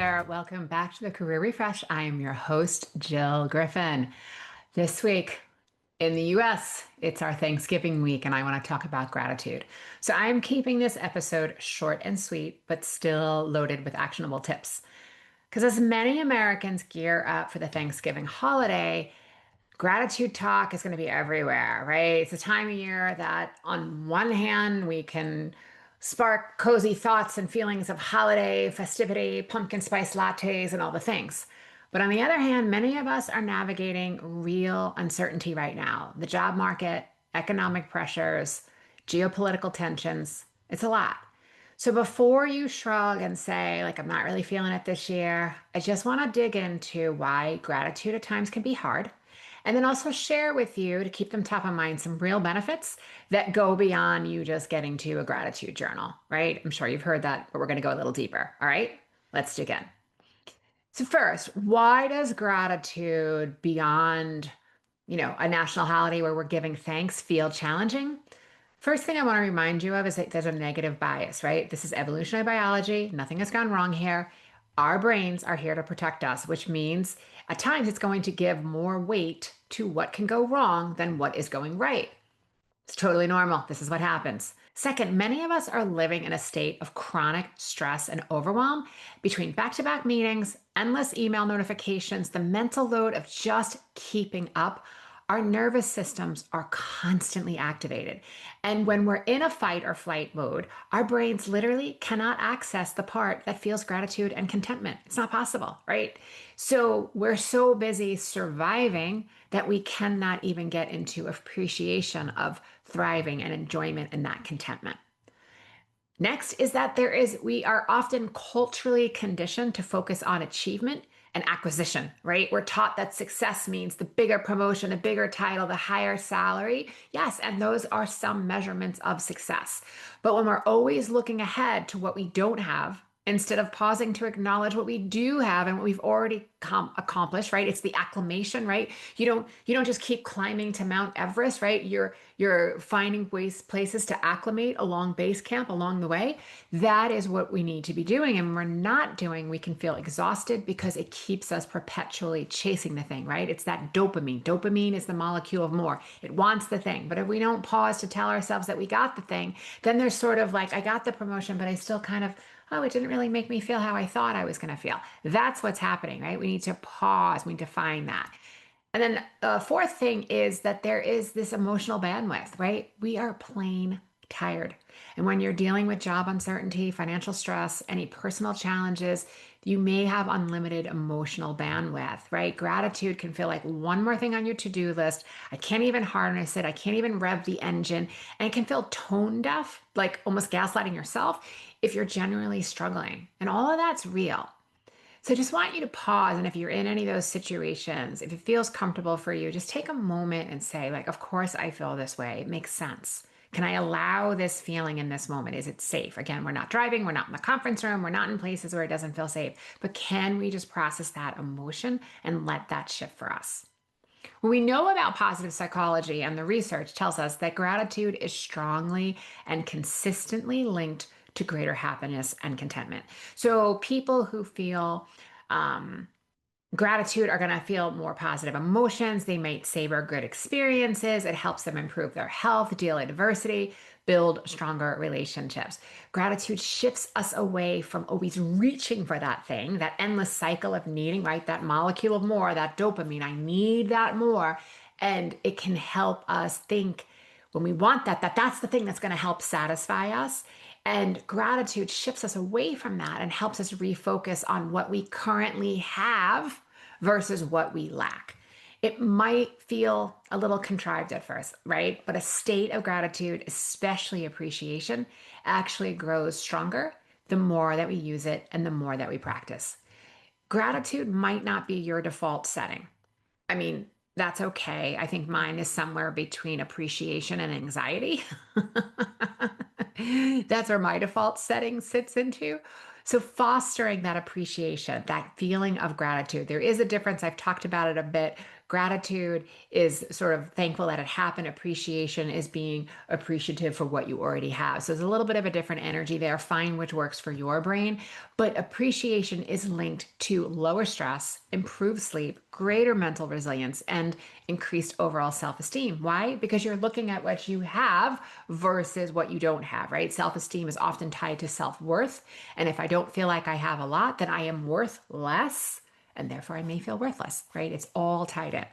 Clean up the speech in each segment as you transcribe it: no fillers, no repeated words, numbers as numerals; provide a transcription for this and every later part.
there. Welcome back to the Career Refresh. I am your host, Jill Griffin. This week in the US, it's our Thanksgiving week, and I want to talk about gratitude. So I'm keeping this episode short and sweet, but still loaded with actionable tips. Because as many Americans gear up for the Thanksgiving holiday, gratitude talk is going to be everywhere, right? It's a time of year that, on one hand, we can spark cozy thoughts and feelings of holiday festivity, pumpkin spice lattes, and all the things. But on the other hand, many of us are navigating real uncertainty right now. The job market, economic pressures, geopolitical tensions. It's a lot. So before you shrug and say, like, I'm not really feeling it this year, I just want to dig into why gratitude at times can be hard. And then also share with you, to keep them top of mind, some real benefits that go beyond you just getting to a gratitude journal, right? I'm sure you've heard that, but we're going to go a little deeper. All right, let's dig in. So first, why does gratitude beyond, a national holiday where we're giving thanks feel challenging? First thing I want to remind you of is that there's a negative bias, right? This is evolutionary biology. Nothing has gone wrong here. Our brains are here to protect us, which means at times it's going to give more weight to what can go wrong than what is going right. It's totally normal. This is what happens. Second, many of us are living in a state of chronic stress and overwhelm between back to back meetings, endless email notifications, the mental load of just keeping up. Our nervous systems are constantly activated. And when we're in a fight or flight mode, our brains literally cannot access the part that feels gratitude and contentment. It's not possible, right? So we're so busy surviving that we cannot even get into appreciation of thriving and enjoyment and that contentment. Next is that we are often culturally conditioned to focus on achievement and acquisition, right? We're taught that success means the bigger promotion, the bigger title, the higher salary. Yes, and those are some measurements of success. But when we're always looking ahead to what we don't have, instead of pausing to acknowledge what we do have and what we've already accomplished, right? It's the acclamation, right? You don't just keep climbing to Mount Everest, right? You're finding places to acclimate along base camp along the way. That is what we need to be doing. And when we're not doing, we can feel exhausted because it keeps us perpetually chasing the thing, right? It's that dopamine. Dopamine is the molecule of more. It wants the thing. But if we don't pause to tell ourselves that we got the thing, then there's sort of like, I got the promotion, but I still kind of, oh, it didn't really make me feel how I thought I was going to feel. That's what's happening, right? We need to pause. We need to find that. And then the fourth thing is that there is this emotional bandwidth, right? We are plain tired. And when you're dealing with job uncertainty, financial stress, any personal challenges, you may have unlimited emotional bandwidth, right? Gratitude can feel like one more thing on your to-do list. I can't even harness it. I can't even rev the engine. And it can feel tone deaf, like almost gaslighting yourself if you're genuinely struggling. And all of that's real. So I just want you to pause. And if you're in any of those situations, if it feels comfortable for you, just take a moment and say, like, of course I feel this way. It makes sense. Can I allow this feeling in this moment? Is it safe? Again, we're not driving, we're not in the conference room, we're not in places where it doesn't feel safe. But can we just process that emotion and let that shift for us? What we know about positive psychology and the research tells us that gratitude is strongly and consistently linked to greater happiness and contentment. So people who feel gratitude are going to feel more positive emotions. They might savor good experiences. It helps them improve their health, deal with adversity, build stronger relationships. Gratitude shifts us away from always reaching for that thing, that endless cycle of needing, right? That molecule of more, that dopamine. I need that more. And it can help us think when we want that's the thing that's going to help satisfy us. And gratitude shifts us away from that and helps us refocus on what we currently have versus what we lack. It might feel a little contrived at first, right? But a state of gratitude, especially appreciation, actually grows stronger the more that we use it and the more that we practice. Gratitude might not be your default setting. I mean, that's okay. I think mine is somewhere between appreciation and anxiety. That's where my default setting sits into. So, fostering that appreciation, that feeling of gratitude, there is a difference. I've talked about it a bit Gratitude is sort of thankful that it happened. Appreciation is being appreciative for what you already have. So there's a little bit of a different energy there. Find which works for your brain. But appreciation is linked to lower stress, improved sleep, greater mental resilience, and increased overall self esteem. Why? Because you're looking at what you have versus what you don't have, right? Self esteem is often tied to self worth. And if I don't feel like I have a lot, then I am worth less. And therefore, I may feel worthless, right? It's all tied in.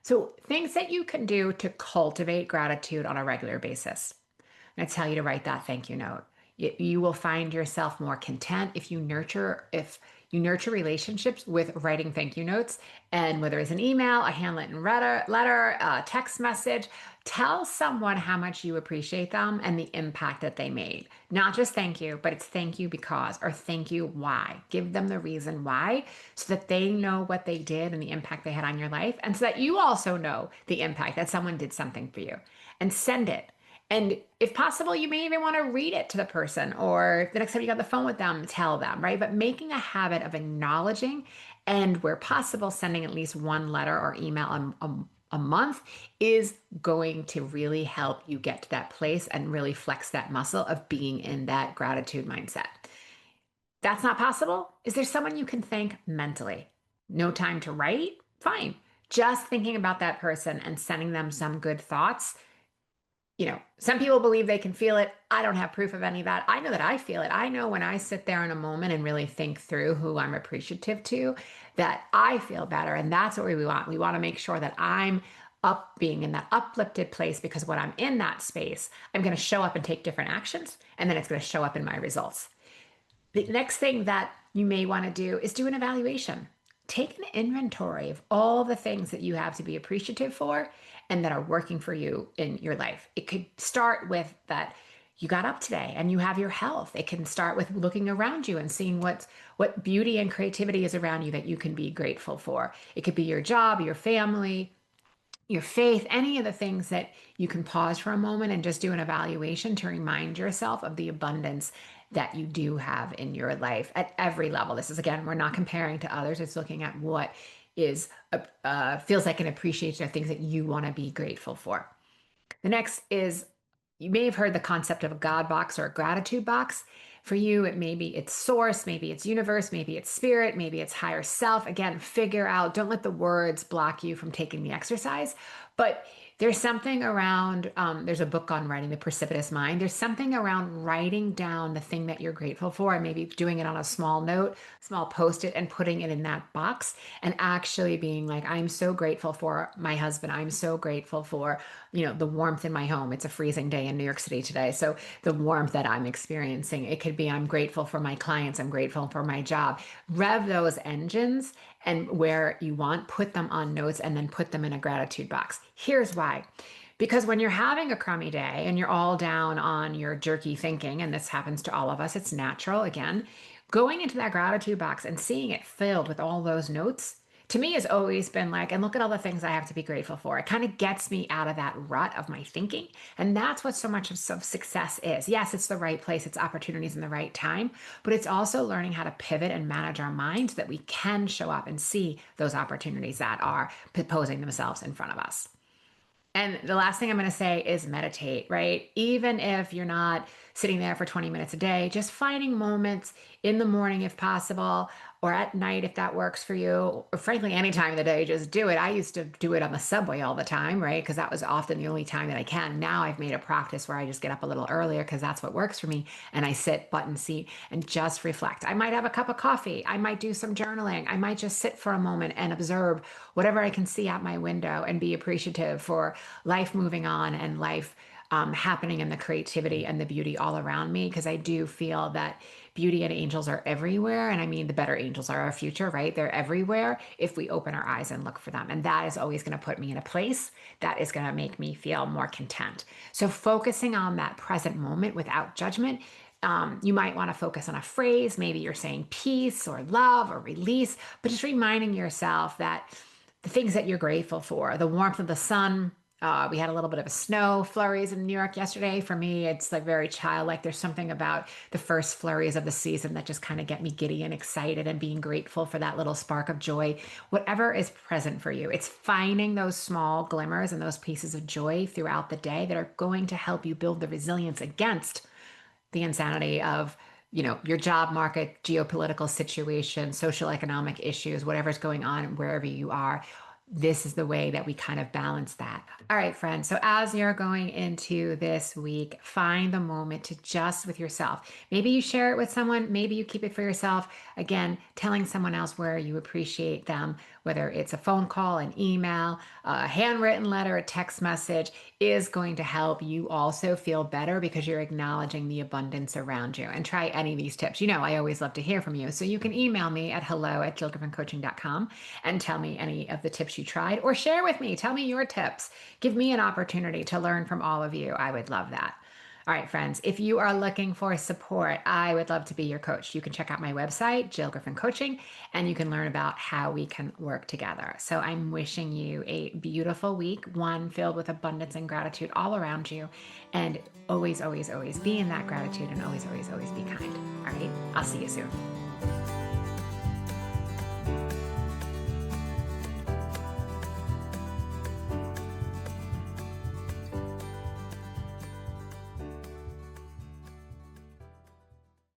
So, things that you can do to cultivate gratitude on a regular basis. I tell you to write that thank you note. You will find yourself more content if you nurture relationships with writing thank you notes, and whether it's an email, a handwritten letter, a text message, tell someone how much you appreciate them and the impact that they made. Not just thank you, but it's thank you because, or thank you why. Give them the reason why so that they know what they did and the impact they had on your life, and so that you also know the impact that someone did something for you. And send it. And if possible, you may even want to read it to the person, or the next time you get on the phone with them, tell them, right? But making a habit of acknowledging and, where possible, sending at least one letter or email a month is going to really help you get to that place and really flex that muscle of being in that gratitude mindset. That's not possible. Is there someone you can thank mentally? No time to write? Fine. Just thinking about that person and sending them some good thoughts. Some people believe they can feel it. I don't have proof of any of that. I know that I feel it. I know when I sit there in a moment and really think through who I'm appreciative to, that I feel better. And that's what we want. We want to make sure that I'm being in that uplifted place, because when I'm in that space, I'm going to show up and take different actions. And then it's going to show up in my results. The next thing that you may want to do is do an evaluation. Take an inventory of all the things that you have to be appreciative for and that are working for you in your life. It could start with that you got up today and you have your health. It can start with looking around you and seeing what beauty and creativity is around you that you can be grateful for. It could be your job, your family, your faith, any of the things that you can pause for a moment and just do an evaluation to remind yourself of the abundance that you do have in your life at every level. This is, again, we're not comparing to others. It's looking at what is feels like an appreciation of things that you want to be grateful for. The next is, you may have heard the concept of a God box or a gratitude box. For you, it's source, maybe it's universe, maybe it's spirit, maybe it's higher self. Again, figure out, don't let the words block you from taking the exercise. But there's something around, there's a book on writing, The Precipitous Mind. There's something around writing down the thing that you're grateful for and maybe doing it on a small note, small post-it, and putting it in that box and actually being like, I'm so grateful for my husband. I'm so grateful for, the warmth in my home. It's a freezing day in New York City today. So the warmth that I'm experiencing, it could be, I'm grateful for my clients. I'm grateful for my job. Rev those engines, and where you want, put them on notes and then put them in a gratitude box. Here's why. Because when you're having a crummy day and you're all down on your jerky thinking, and this happens to all of us, it's natural, again, going into that gratitude box and seeing it filled with all those notes, to me, has always been like, and look at all the things I have to be grateful for. It kind of gets me out of that rut of my thinking. And that's what so much of success is. Yes, it's the right place, it's opportunities in the right time, but it's also learning how to pivot and manage our mind so that we can show up and see those opportunities that are posing themselves in front of us. And the last thing I'm going to say is meditate, right? Even if you're not sitting there for 20 minutes a day, just finding moments in the morning if possible, or at night if that works for you, or frankly, any time of the day, just do it. I used to do it on the subway all the time, right? Because that was often the only time that I can. Now I've made a practice where I just get up a little earlier because that's what works for me. And I sit button seat and just reflect. I might have a cup of coffee. I might do some journaling. I might just sit for a moment and observe whatever I can see out my window and be appreciative for life moving on and life happening, and the creativity and the beauty all around me, because I do feel that beauty and angels are everywhere. And I mean, the better angels are our future, right? They're everywhere if we open our eyes and look for them. And that is always going to put me in a place that is going to make me feel more content. So focusing on that present moment without judgment. You might want to focus on a phrase. Maybe you're saying peace or love or release, but just reminding yourself that the things that you're grateful for, the warmth of the sun, We had a little bit of a snow flurries in New York yesterday. For me, it's like very childlike. There's something about the first flurries of the season that just kind of get me giddy and excited and being grateful for that little spark of joy. Whatever is present for you, it's finding those small glimmers and those pieces of joy throughout the day that are going to help you build the resilience against the insanity of your job market, geopolitical situation, social economic issues, whatever's going on wherever you are. This is the way that we kind of balance that. All right, friends. So as you're going into this week, find the moment to just with yourself. Maybe you share it with someone, maybe you keep it for yourself. Again, telling someone else where you appreciate them, whether it's a phone call, an email, a handwritten letter, a text message, is going to help you also feel better because you're acknowledging the abundance around you. And try any of these tips. I always love to hear from you. So you can email me at hello@jillgriffincoaching.com and tell me any of the tips you tried, or share with me. Tell me your tips. Give me an opportunity to learn from all of you. I would love that. All right, friends, if you are looking for support, I would love to be your coach. You can check out my website, Jill Griffin Coaching, and you can learn about how we can work together. So I'm wishing you a beautiful week, one filled with abundance and gratitude all around you. And always, always, always be in that gratitude, and always, always, always be kind. All right, I'll see you soon.